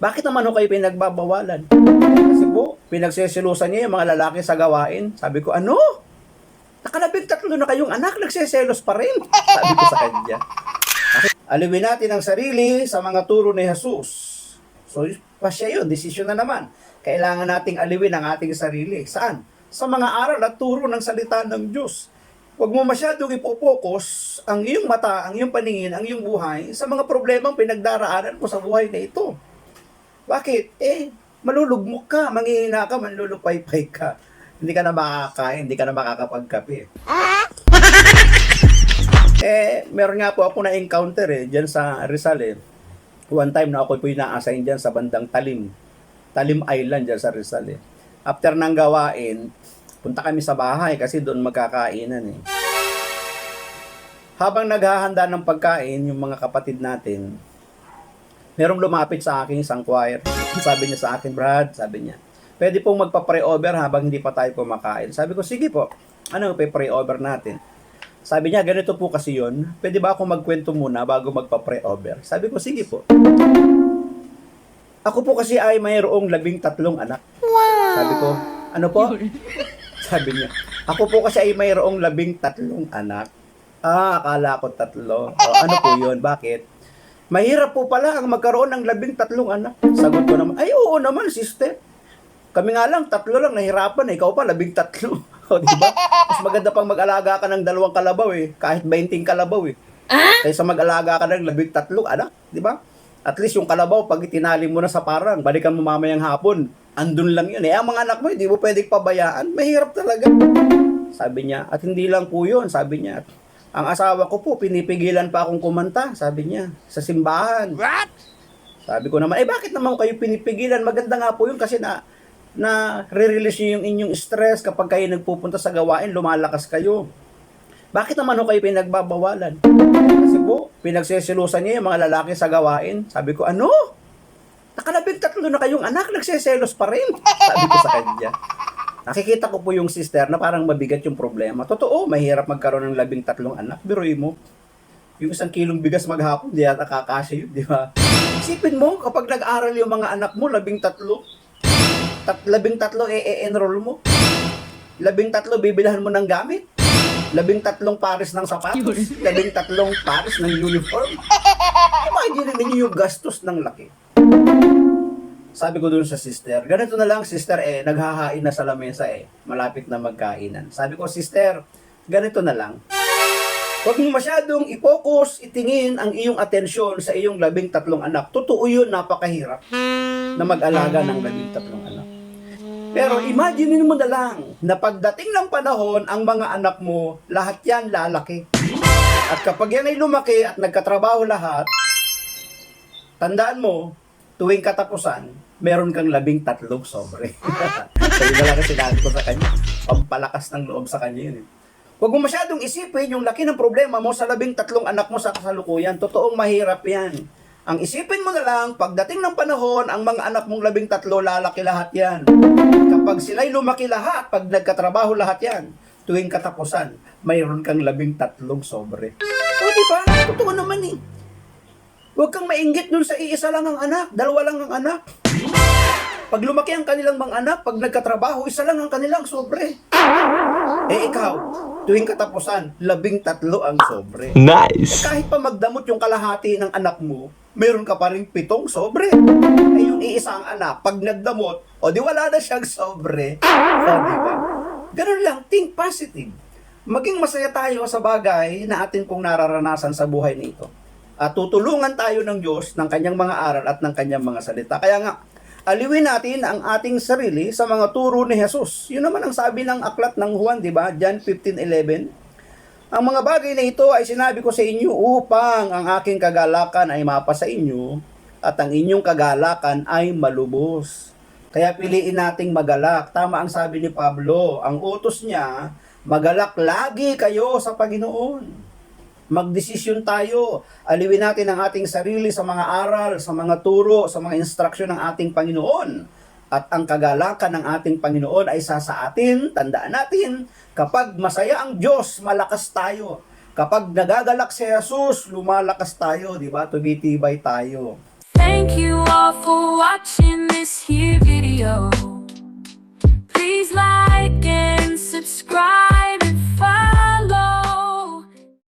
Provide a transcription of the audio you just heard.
Bakit naman ho kayo pinagbabawalan? Kasi po, pinagseselusan niya yung mga lalaki sa gawain. Sabi ko, ano? Nakalabing 3 na kayong anak, nagseselos pa rin. Sabi ko sa kanya. Aliwin natin ang sarili sa mga turo ni Jesus. So, pasya yun, desisyon na naman. Kailangan nating aliwin ang ating sarili. Saan? Sa mga aral at turo ng salita ng Diyos. Huwag mo masyadong ipopokus ang iyong mata, ang iyong paningin, ang iyong buhay sa mga problemang pinagdaraanan mo sa buhay na ito. Bakit? Malulugmok ka, manghihina ka, manlulupaypay ka. Hindi ka na makakain, hindi ka na makakapagkape. Meron nga po ako na-encounter dyan sa Rizal One time na ako po ina-assign dyan sa bandang Talim Island dyan sa Rizal After ng gawain, punta kami sa bahay kasi doon magkakainan Habang naghahanda ng pagkain, yung mga kapatid natin, merong lumapit sa akin isang choir. Sabi niya sa akin, Brad, sabi niya, pwede pong magpa-pray over habang hindi pa tayo kumakain. Sabi ko, sige po, ano pa-pray over natin? Sabi niya, ganito po kasi yun. Pwede ba ako magkwento muna bago magpa-pray over? Sabi ko, sige po. Ako po kasi ay mayroong 13 anak. Wow! Sabi ko, ano po? Sabi niya, ako po kasi ay mayroong 13 anak. Akala ko 3. Ano po yun? Bakit? Mahirap po pala ang magkaroon ng 13 anak. Sagot ko naman, ay oo naman, sister. Kami nga lang, 3 lang, nahirapan. Ikaw pa, 13. O, diba? Mas maganda pang mag-alaga ka ng 2 kalabaw kahit 20 kalabaw Kaysa mag-alaga ka ng 13 anak, diba? At least yung kalabaw, pag itinali mo na sa parang, balikan mo mamayang hapon, andun lang yun. Ang mga anak mo, hindi mo pwedeng pabayaan. Mahirap talaga. Sabi niya, at hindi lang po yun, sabi niya. Ang asawa ko po, pinipigilan pa akong kumanta, sabi niya, sa simbahan. What? Sabi ko naman, bakit naman kayo pinipigilan? Maganda nga po yun kasi na re-release nyo yung inyong stress kapag kayo nagpupunta sa gawain, lumalakas kayo. Bakit naman ho kayo pinagbabawalan? Kasi po, pinagseselusan niya yung mga lalaki sa gawain. Sabi ko, ano? Nakalabing 3 na kayong anak, nagseselos pa rin. Sabi ko sa kanya. Nakikita ko po yung sister na parang mabigat yung problema. Totoo, mahirap magkaroon ng 13 anak. Biruin mo, yung 1 kilong bigas maghapon, di yata kakasya yun, di ba? Isipin mo, kapag nag-aral yung mga anak mo, 13, 13 enroll mo. 13 bibilhan mo ng gamit. 13 pares ng sapatos. 13 pares ng uniform. Imagine ninyo yung gastos ng laki. Sabi ko dun sa sister, ganito na lang sister naghahain na sa lamesa malapit na magkainan. Sabi ko, sister, ganito na lang. Huwag mo masyadong i-focus, itingin ang iyong atensyon sa iyong 13 anak. Totoo yun, napakahirap na mag-alaga ng 13 anak. Pero imagine mo na lang na pagdating ng panahon, ang mga anak mo, lahat yan lalaki. At kapag yan ay lumaki at nagkatrabaho lahat, tandaan mo, tuwing katapusan, meron kang 13 sobre. So yun na lang kasi sinabi ko sa kanya. Pampalakas ng loob sa kanya yun Huwag mo masyadong isipin yung laki ng problema mo sa 13 anak mo sa kasalukuyan. Totoong mahirap yan. Ang isipin mo na lang, pagdating ng panahon, ang mga anak mong 13, lalaki lahat yan. Kapag sila'y lumaki lahat, pag nagkatrabaho lahat yan, tuwing katapusan, mayroon kang 13 sobre. O diba? Totoo naman Huwag kang mainggit dun sa iisa lang ang anak, 2 lang ang anak. Pag lumaki ang kanilang mga anak, pag nagkatrabaho, 1 lang ang kanilang sobre. Ikaw, tuwing katapusan, 13 ang sobre. Nice! Kahit pa magdamot yung kalahati ng anak mo, meron ka pa rin 7 sobre. Yung iisang anak, pag nagdamot, di wala na siyang sobre. Diba? Ganun lang, think positive. Maging masaya tayo sa bagay na atin pong nararanasan sa buhay nito. At tutulungan tayo ng Diyos ng kanyang mga aral at ng kanyang mga salita. Kaya nga, aliwin natin ang ating sarili sa mga turo ni Jesus. Yun naman ang sabi ng aklat ng Juan, di ba? John 15:11. Ang mga bagay na ito ay sinabi ko sa inyo upang ang aking kagalakan ay mapa sa inyo at ang inyong kagalakan ay malubos. Kaya piliin nating magalak. Tama ang sabi ni Pablo. Ang utos niya, magalak lagi kayo sa Panginoon. Magdesisyon tayo. Aliwin natin ang ating sarili sa mga aral, sa mga turo, sa mga instruksyon ng ating Panginoon. At ang kagalakan ng ating Panginoon ay sa atin. Tandaan natin, kapag masaya ang Diyos, malakas tayo. Kapag nagagalak si Jesus, lumalakas tayo, di ba? Tumitibay tayo. Thank you all for watching. subscribe.